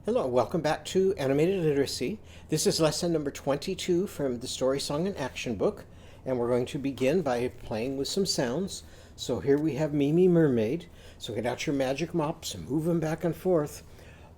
Hello, welcome back to Animated Literacy. This is lesson number 22 from the Story Song and Action book, and we're going to begin by playing with some sounds. So here we have Mimi Mermaid. So get out your magic mops and move them back and forth.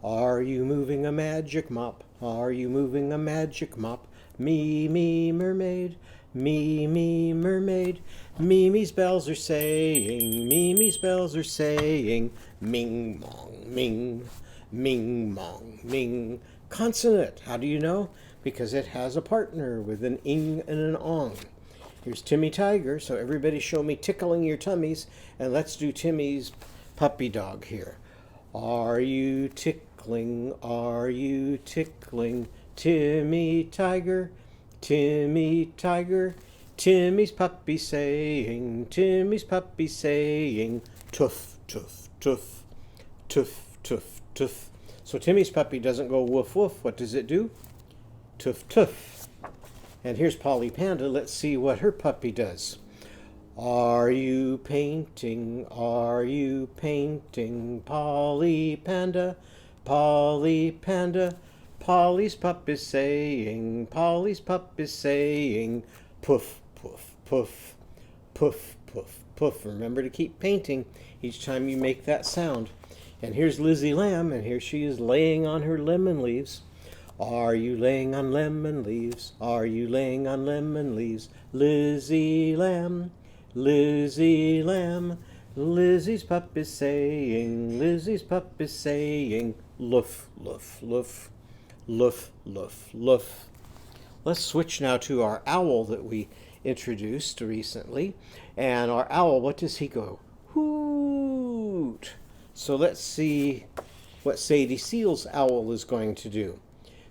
Are you moving a magic mop? Are you moving a magic mop? Mimi Mermaid, Mimi Mermaid. Mimi's bells are saying, Mimi's bells are saying, Ming Mong Ming. Ming, mong, ming. Consonant. How do you know? Because it has a partner with an ing and an ong. Here's Timmy Tiger. So everybody show me tickling your tummies. And let's do Timmy's puppy dog here. Are you tickling? Are you tickling? Timmy Tiger. Timmy Tiger. Timmy's puppy saying. Timmy's puppy saying. Tuff, tuff, tuff. Tuff, tuff, tuff. So Timmy's puppy doesn't go woof woof. What does it do? Tuff tuff. And here's Polly Panda. Let's see what her puppy does. Are you painting? Are you painting? Polly Panda. Polly Panda. Polly's pup is saying. Polly's pup is saying. Poof, poof, poof. Poof, poof, poof. Remember to keep painting each time you make that sound. And here's Lizzie Lamb, and here she is laying on her lemon leaves. Are you laying on lemon leaves? Are you laying on lemon leaves? Lizzie Lamb, Lizzie Lamb. Lizzie's pup is saying, Lizzie's pup is saying, loof, loof, loof, loof, loof, loof. Let's switch now to our owl that we introduced recently. And our owl, what does he go? Hoot. So let's see what Sadie Seal's owl is going to do.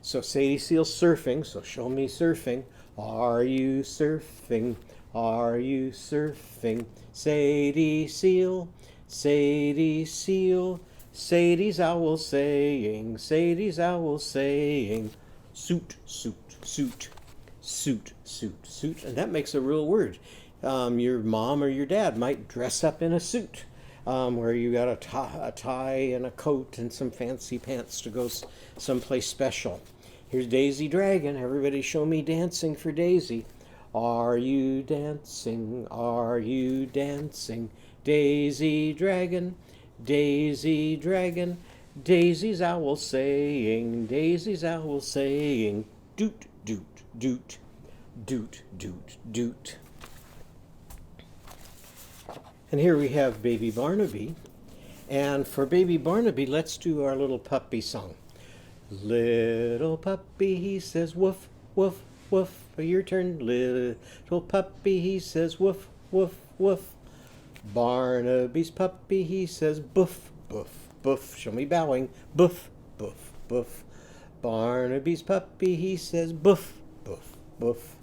So Sadie Seal's surfing, so show me surfing. Are you surfing? Are you surfing? Sadie Seal, Sadie Seal. Sadie's owl saying, Sadie's owl saying, suit, suit, suit, suit, suit, suit. And that makes a real word. Your mom or your dad might dress up in a suit. Where you got a tie and a coat and some fancy pants to go someplace special. Here's Daisy Dragon. Everybody show me dancing for Daisy. Are you dancing? Are you dancing? Daisy Dragon, Daisy Dragon. Daisy's owl saying, Daisy's owl saying, doot, doot, doot, doot, doot, doot. And here we have Baby Barnaby. And for Baby Barnaby, let's do our little puppy song. Little puppy, he says, woof, woof, woof. Your turn. Little puppy, he says, woof, woof, woof. Barnaby's puppy, he says, boof, boof, boof. Show me bowing. Boof, boof, boof. Barnaby's puppy, he says, boof, boof, boof.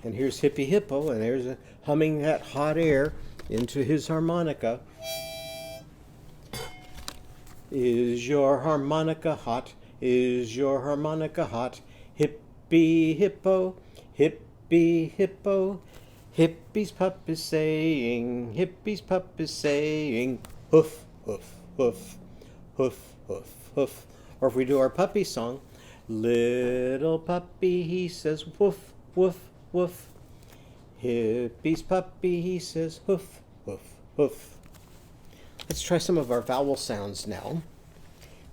And here's Hippy Hippo, and there's humming that hot air into his harmonica. Is your harmonica hot? Is your harmonica hot? Hippy hippo, hippy hippo. Hippy's pup is saying, Hippy's pup is saying, hoof, hoof, hoof, hoof, hoof, hoof. Or if we do our puppy song, little puppy, he says, woof, woof, woof. Hippy's puppy, he says, hoof, hoof, hoof. Let's try some of our vowel sounds now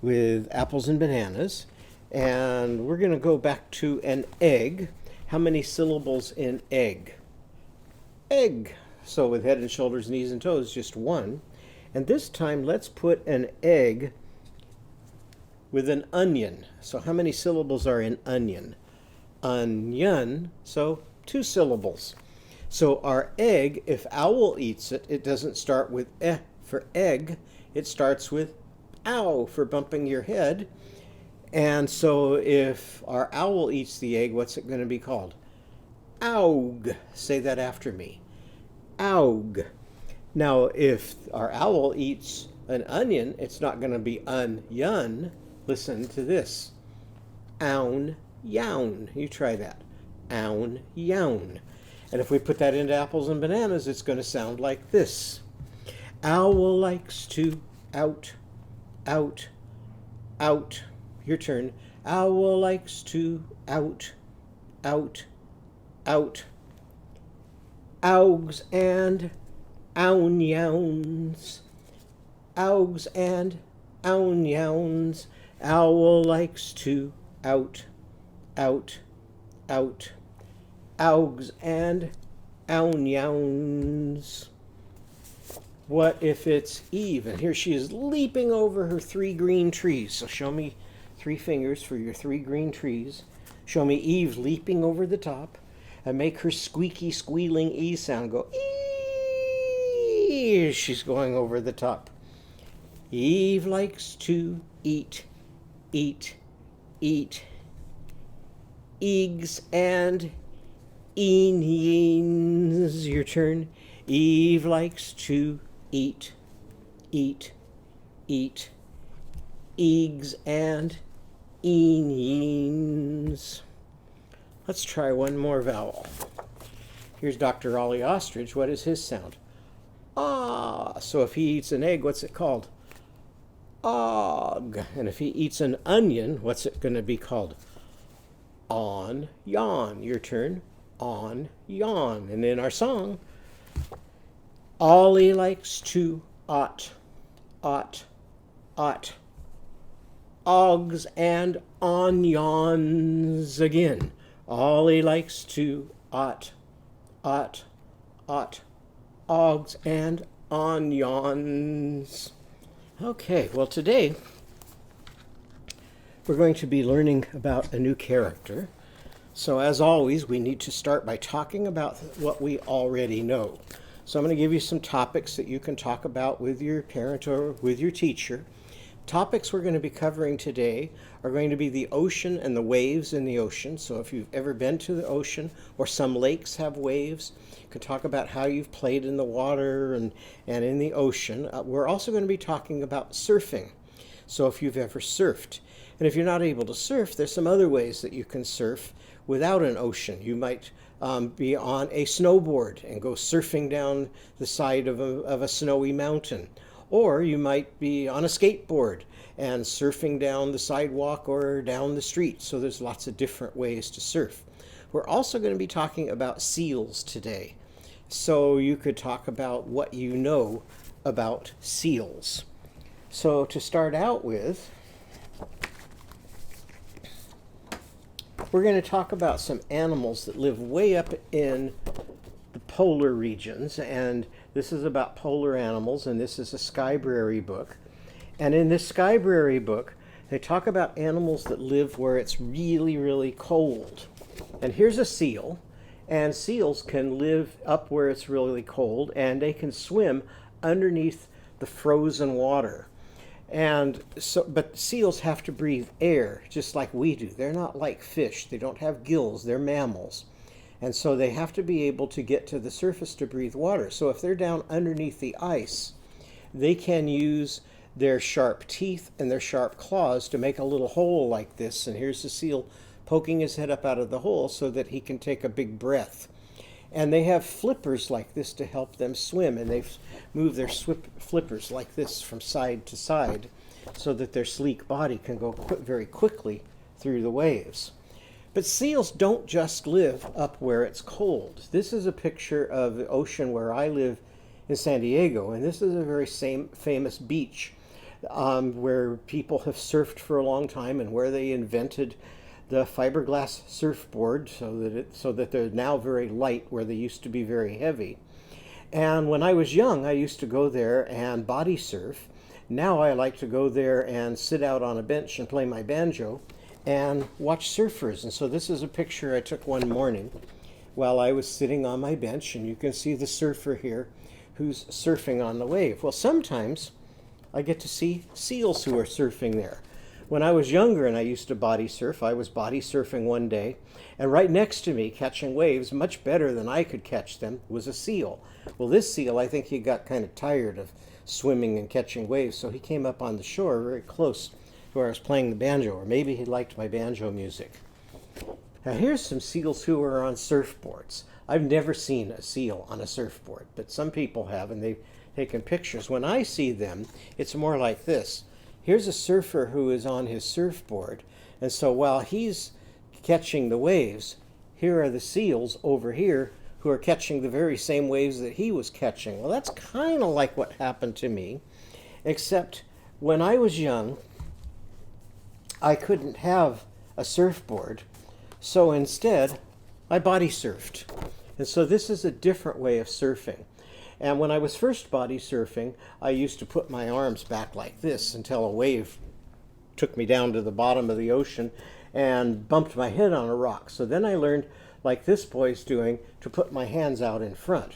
with apples and bananas. And we're going to go back to an egg. How many syllables in egg? Egg. So with head and shoulders, knees and toes, just one. And this time, let's put an egg with an onion. So how many syllables are in onion? Onion. So 2 syllables. So our egg, if owl eats it, it doesn't start with eh for egg. It starts with ow for bumping your head. And so if our owl eats the egg, what's it going to be called? Aug. Say that after me. Aug. Now, if our owl eats an onion, it's not going to be onion. Listen to this. Own, yown. You try that. Own, yown. And if we put that into apples and bananas, it's going to sound like this. Owl likes to out, out. Your turn. Owl likes to out, out, out. Augs and ownyowns. Augs and ownyowns. Owl likes to out, out, out. Augs and ownyowns. What if it's Eve? And here she is leaping over her 3 green trees. So show me 3 fingers for your 3 green trees. Show me Eve leaping over the top. And make her squeaky, squealing E sound go ee. She's going over the top. Eve likes to eat, eat, eat. Eggs and eens. Your turn. Eve likes to eat, eat, eat. Eggs and eens. Let's try one more vowel. Here's Dr. Ollie Ostrich. What is his sound? Ah. So if he eats an egg, what's it called? Og. And if he eats an onion, what's it going to be called? On, yawn. Your turn. On, yawn. And in our song, Ollie likes to ought, ought, ought. Ogs and onions again. Ollie likes to ought, ought, ought. Ogs and onions. Okay, well today we're going to be learning about a new character. So as always, we need to start by talking about what we already know. So I'm going to give you some topics that you can talk about with your parent or with your teacher. Topics we're going to be covering today are going to be the ocean and the waves in the ocean. So if you've ever been to the ocean or some lakes have waves, you can talk about how you've played in the water and in the ocean. We're also going to be talking about surfing. So if you've ever surfed. And if you're not able to surf, there's some other ways that you can surf without an ocean. You might be on a snowboard and go surfing down the side of a snowy mountain. Or you might be on a skateboard and surfing down the sidewalk or down the street. So there's lots of different ways to surf. We're also going to be talking about seals today. So you could talk about what you know about seals. So to start out with, we're going to talk about some animals that live way up in the polar regions, and this is about polar animals, and this is a Skybrary book. And in this Skybrary book, they talk about animals that live where it's really, really cold. And here's a seal, and seals can live up where it's really cold, and they can swim underneath the frozen water. And so, but seals have to breathe air just like we do. They're not like fish. They don't have gills. They're mammals. And so they have to be able to get to the surface to breathe water. So if they're down underneath the ice, they can use their sharp teeth and their sharp claws to make a little hole like this. And here's the seal poking his head up out of the hole so that he can take a big breath. And they have flippers like this to help them swim. And they move their flippers like this from side to side so that their sleek body can go very quickly through the waves. But seals don't just live up where it's cold. This is a picture of the ocean where I live in San Diego, and this is a very famous beach where people have surfed for a long time and where they invented the fiberglass surfboard so that they're now very light where they used to be very heavy. And when I was young, I used to go there and body surf. Now I like to go there and sit out on a bench and play my banjo and watch surfers. And so this is a picture I took one morning while I was sitting on my bench, and you can see the surfer here who's surfing on the wave. Well, sometimes I get to see seals who are surfing there. When I was younger and I used to body surf, I was body surfing one day, and right next to me, catching waves much better than I could catch them, was a seal. Well, this seal, I think he got kind of tired of swimming and catching waves, so he came up on the shore very close to where I was playing the banjo, or maybe he liked my banjo music. Now here's some seals who are on surfboards. I've never seen a seal on a surfboard, but some people have, and they've taken pictures. When I see them, it's more like this. here's a surfer who is on his surfboard. And so while he's catching the waves, here are the seals over here who are catching the very same waves that he was catching. Well, that's kind of like what happened to me, except when I was young, I couldn't have a surfboard. So instead, I body surfed. And so this is a different way of surfing. And when I was first body surfing, I used to put my arms back like this until a wave took me down to the bottom of the ocean and bumped my head on a rock. So then I learned, like this boy's doing, to put my hands out in front.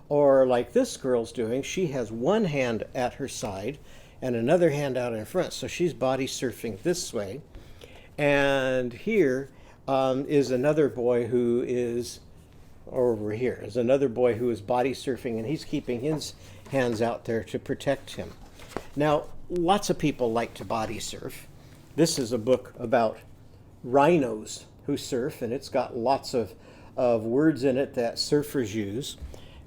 Or like this girl's doing, she has one hand at her side and another hand out in front. So she's body surfing this way. And here is another boy who is, over here is another boy who is body surfing, and he's keeping his hands out there to protect him. Now, lots of people like to body surf. This is a book about rhinos who surf, and it's got lots of words in it that surfers use.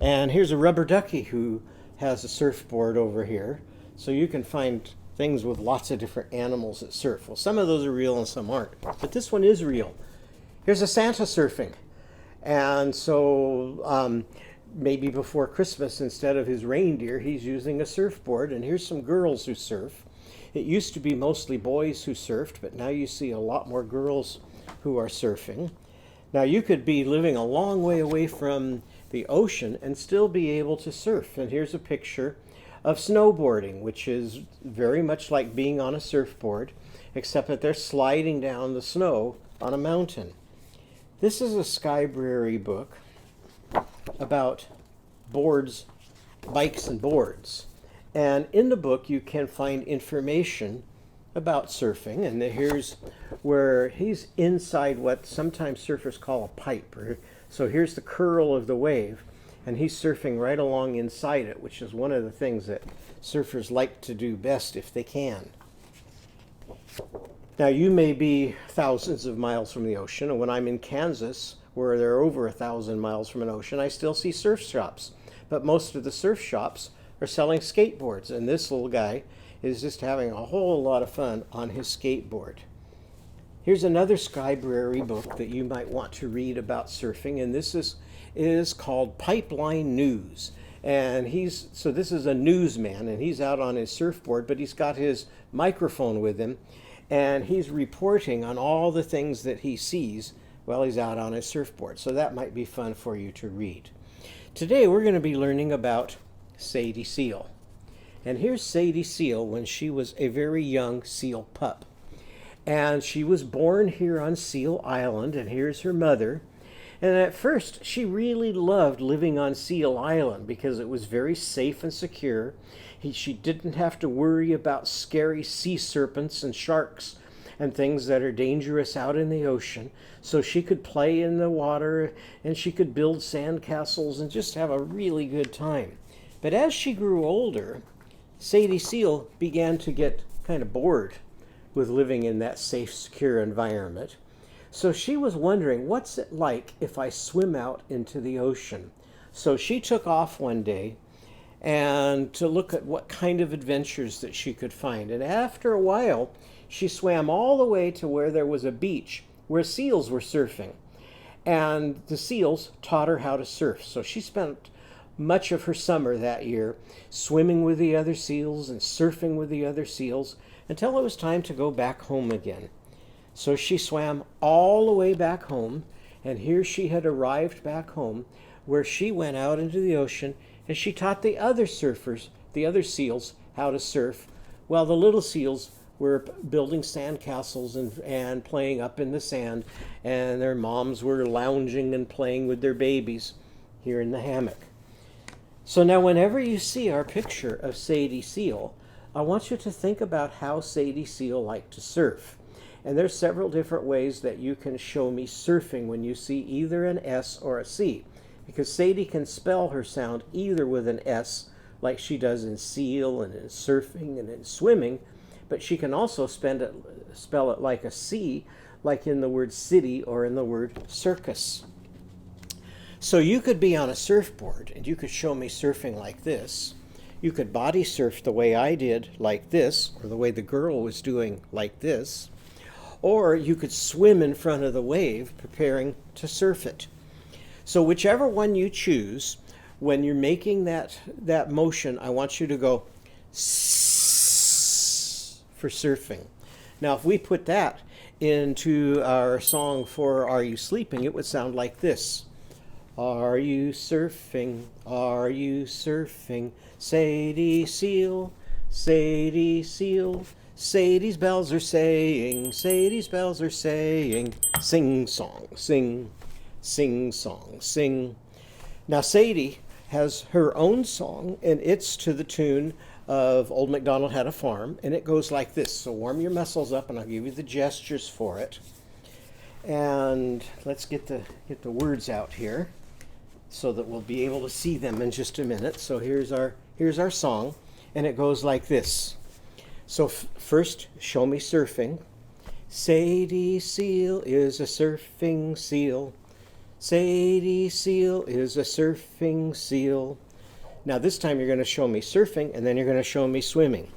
And here's a rubber ducky who has a surfboard over here. So you can find things with lots of different animals that surf. Well, some of those are real and some aren't, but this one is real. Here's a Santa surfing. And so maybe before Christmas, instead of his reindeer, he's using a surfboard. And here's some girls who surf. It used to be mostly boys who surfed, but now you see a lot more girls who are surfing. Now you could be living a long way away from the ocean and still be able to surf. And here's a picture of snowboarding, which is very much like being on a surfboard, except that they're sliding down the snow on a mountain. This is a Skybrary book about boards, bikes and boards. And in the book you can find information about surfing. And here's where he's inside what sometimes surfers call a pipe. So here's the curl of the wave, and he's surfing right along inside it, which is one of the things that surfers like to do best if they can. Now, you may be thousands of miles from the ocean, and when I'm in Kansas, where they're over 1,000 miles from an ocean, I still see surf shops. But most of the surf shops are selling skateboards, and this little guy is just having a whole lot of fun on his skateboard. Here's another Skybrary book that you might want to read about surfing, and this is called Pipeline News. And this is a newsman, and he's out on his surfboard, but he's got his microphone with him, and he's reporting on all the things that he sees while he's out on his surfboard. So that might be fun for you to read. Today we're going to be learning about Sadie Seal. And here's Sadie Seal when she was a very young seal pup. And she was born here on Seal Island, and here's her mother. And at first, she really loved living on Seal Island because it was very safe and secure. She didn't have to worry about scary sea serpents and sharks and things that are dangerous out in the ocean. So she could play in the water, and she could build sandcastles and just have a really good time. But as she grew older, Sadie Seal began to get kind of bored with living in that safe, secure environment. So she was wondering, what's it like if I swim out into the ocean? So she took off one day and to look at what kind of adventures that she could find. And after a while, she swam all the way to where there was a beach where seals were surfing. And the seals taught her how to surf. So she spent much of her summer that year swimming with the other seals and surfing with the other seals until it was time to go back home again. So she swam all the way back home, and here she had arrived back home, where she went out into the ocean and she taught the other surfers, the other seals, how to surf, while the little seals were building sandcastles and playing up in the sand, and their moms were lounging and playing with their babies here in the hammock. So now whenever you see our picture of Sadie Seal, I want you to think about how Sadie Seal liked to surf. And there's several different ways that you can show me surfing when you see either an S or a C. Because Sadie can spell her sound either with an S, like she does in seal and in surfing and in swimming, but she can also spell it like a C, like in the word city or in the word circus. So you could be on a surfboard and you could show me surfing like this. You could body surf the way I did, like this, or the way the girl was doing, like this. Or you could swim in front of the wave, preparing to surf it. So whichever one you choose, when you're making that motion, I want you to go S for surfing. Now, if we put that into our song for Are You Sleeping, it would sound like this. Are you surfing? Are you surfing? Sadie Seal, Sadie Seal. Sadie's bells are saying, Sadie's bells are saying, sing song, sing, sing song, sing. Now Sadie has her own song, and it's to the tune of Old MacDonald Had a Farm, and it goes like this. So warm your muscles up, and I'll give you the gestures for it. And let's get the words out here so that we'll be able to see them in just a minute. So here's our song, and it goes like this. So first, show me surfing. Sadie Seal is a surfing seal. Sadie Seal is a surfing seal. Now this time you're going to show me surfing, and then you're going to show me swimming.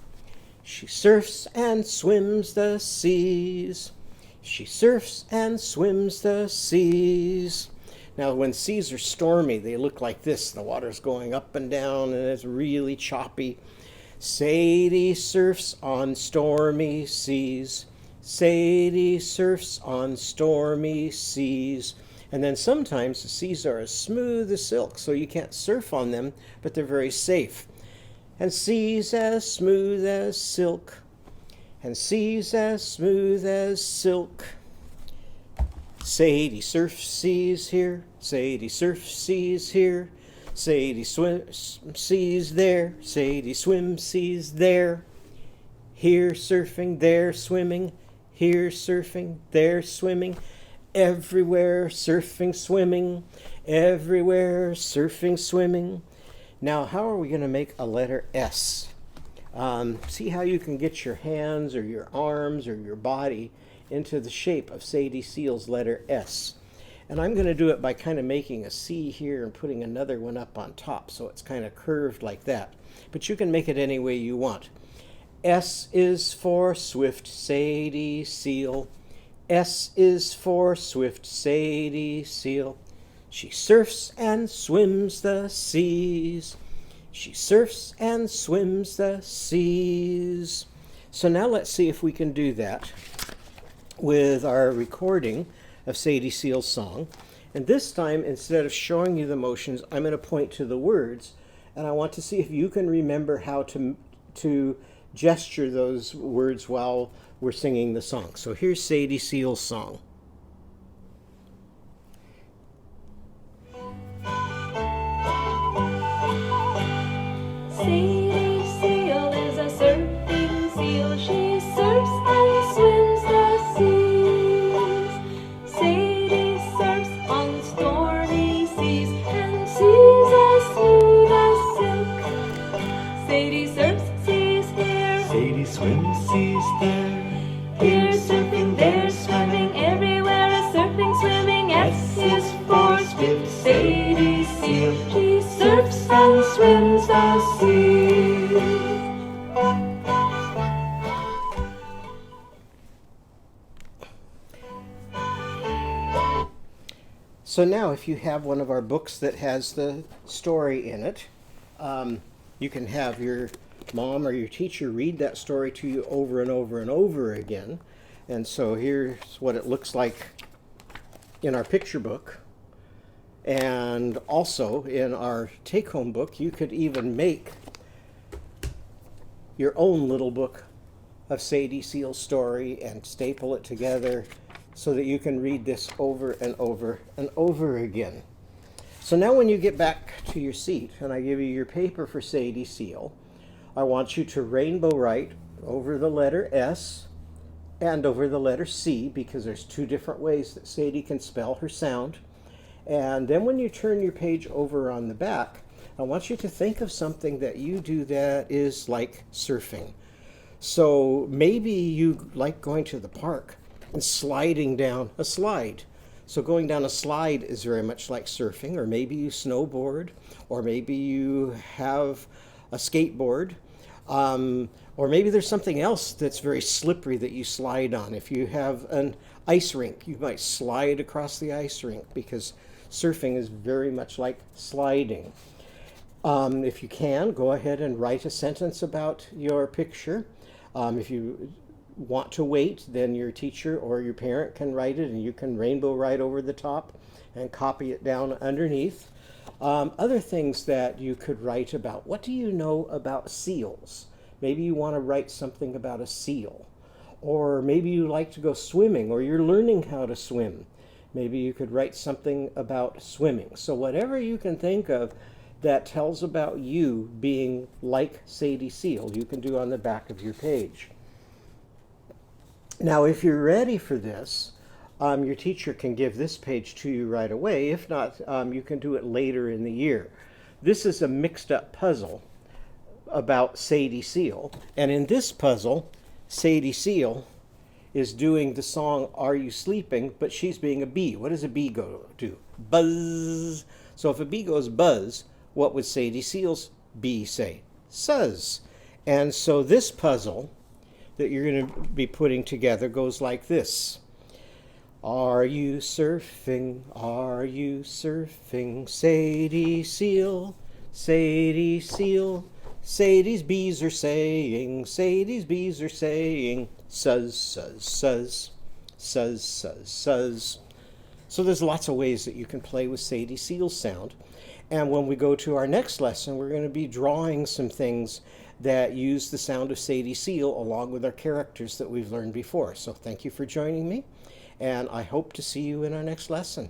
She surfs and swims the seas. She surfs and swims the seas. Now when seas are stormy, they look like this. The water's going up and down, and it's really choppy. Sadie surfs on stormy seas. Sadie surfs on stormy seas. And then sometimes the seas are as smooth as silk, so you can't surf on them, but they're very safe. And seas as smooth as silk. And seas as smooth as silk. Sadie surfs seas here. Sadie surfs seas here. Sadie swims seas there. Sadie swims seas there. Here surfing, there swimming. Here surfing, there swimming. Everywhere surfing, swimming. Everywhere surfing, swimming. Now, how are we going to make a letter S? See how you can get your hands or your arms or your body into the shape of Sadie Seal's letter S. And I'm going to do it by kind of making a C here and putting another one up on top, so it's kind of curved like that. But you can make it any way you want. S is for Swift Sadie Seal. S is for Swift Sadie Seal. She surfs and swims the seas. She surfs and swims the seas. So now let's see if we can do that with our recording of Sadie Seal's song. And this time, instead of showing you the motions, I'm going to point to the words, and I want to see if you can remember how to gesture those words while we're singing the song. So here's Sadie Seal's song. Sadie Seal is a surfing seal. She surfs and swims the seas. Sadie surfs on stormy seas and seas as smooth as silk. Sadie surfs seas here. Sadie swims seas there. Here surfing, there swimming, everywhere is surfing, swimming. S is for Swift Sadie Seal. She surfs and swims the sea. So now if you have one of our books that has the story in it, you can have your mom or your teacher read that story to you over and over and over again. And so here's what it looks like in our picture book. And also in our take-home book, you could even make your own little book of Sadie Seal's story and staple it together so that you can read this over and over and over again. So now when you get back to your seat and I give you your paper for Sadie Seal, I want you to rainbow write over the letter S and over the letter C, because there's two different ways that Sadie can spell her sound. And then when you turn your page over on the back, I want you to think of something that you do that is like surfing. So maybe you like going to the park and sliding down a slide. So going down a slide is very much like surfing, or maybe you snowboard, or maybe you have a skateboard. Or maybe there's something else that's very slippery that you slide on. If you have an ice rink, you might slide across the ice rink because surfing is very much like sliding. If you can, go ahead and write a sentence about your picture. If you want to wait, then your teacher or your parent can write it and you can rainbow write over the top and copy it down underneath. Other things that you could write about. What do you know about seals? Maybe you want to write something about a seal. Or maybe you like to go swimming or you're learning how to swim. Maybe you could write something about swimming. So whatever you can think of that tells about you being like Sadie Seal, you can do on the back of your page. Now, if you're ready for this, your teacher can give this page to you right away. If not, you can do it later in the year. This is a mixed up puzzle about Sadie Seal. And in this puzzle, Sadie Seal is doing the song, Are You Sleeping? But she's being a bee. What does a bee go do? Buzz. So if a bee goes buzz, what would Sadie Seal's bee say? Suzz. And so this puzzle that you're going to be putting together goes like this. Are you surfing? Are you surfing? Sadie Seal, Sadie Seal. Sadie's bees are saying, Sadie's bees are saying, suzz, suzz, suzz, suzz, suzz, suzz. So there's lots of ways that you can play with Sadie Seal's sound. And when we go to our next lesson, we're going to be drawing some things that use the sound of Sadie Seal along with our characters that we've learned before. So thank you for joining me, and I hope to see you in our next lesson.